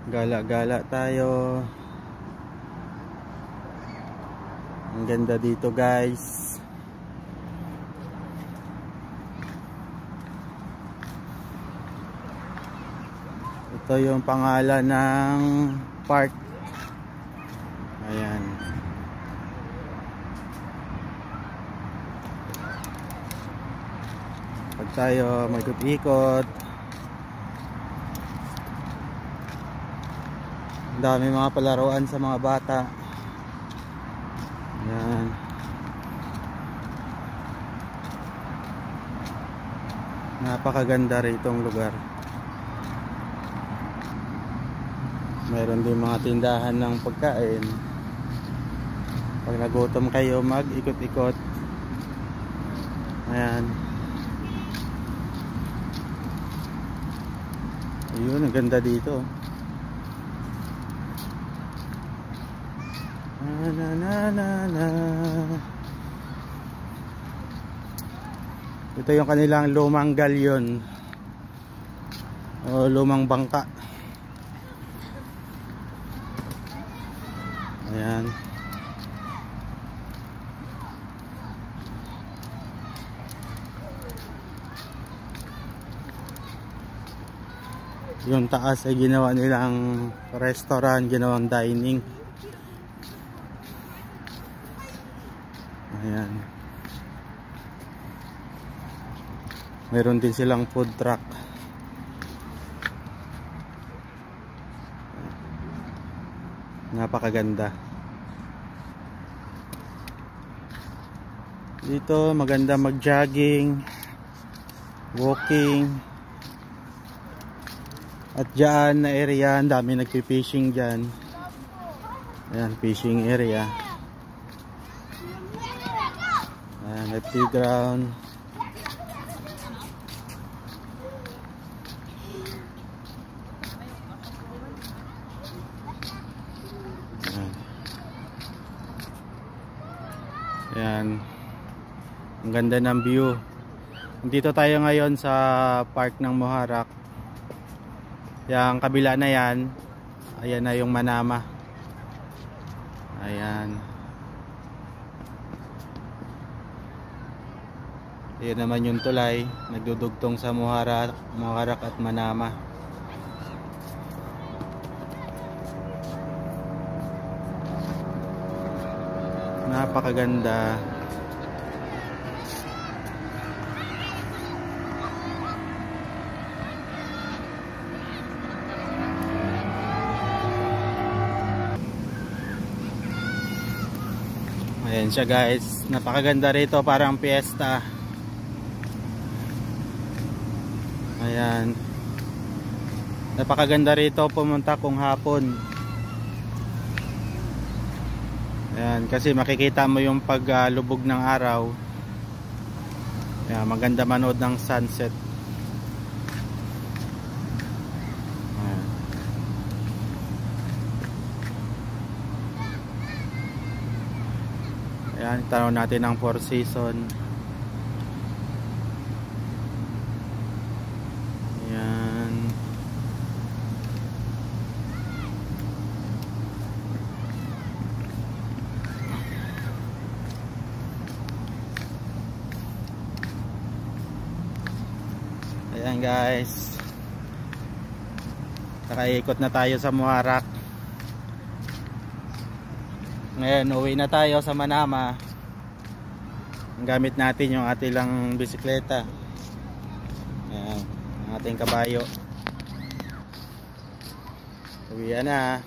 Gala-gala tayo. Ang ganda dito, guys. Ito yung pangalan ng park. Ayan. Pag tayo mag-ikot, ang dami mga palaruan sa mga bata. Ayan. Napakaganda ritong lugar. Mayroon din mga tindahan ng pagkain. Pag nagutom kayo, mag-ikot-ikot. Ayan. Ayun, ang ganda dito. Na na na na. Ito yung kanilang lumang galyon o lumang bangka. Ayan. Yung taas ay ginawa nilang restaurant, ginawang dining. Ayan. Meron din silang food truck. Napakaganda. Dito maganda mag-jogging, walking. At dyan na area, ang dami nagpi-fishing dyan. Ayan, fishing area. Ayan, may playground. Ayan. Ang ganda ng view. Dito tayo ngayon sa park ng Muharraq. Yang kabila na yan, ayan na yung Manama. Ayan. Ayan naman yung tulay, nagdudugtong sa Muharraq at Manama. Napakaganda. Ayan siya, guys. Napakaganda rito, parang piyesta. Ayan. Napakaganda rito pumunta kung hapon. Ayan, kasi makikita mo yung paglubog ng araw. Ayan, maganda manood ng sunset. Ayan, tanaw natin ang Four Seasons. Ayan. Ayan, guys. Nakaikot na tayo sa Muharraq. Ngayon, uwi na tayo sa Manama. Gamit natin yung ating lang bisikleta. Ayan, ang ating kabayo. Uwi na.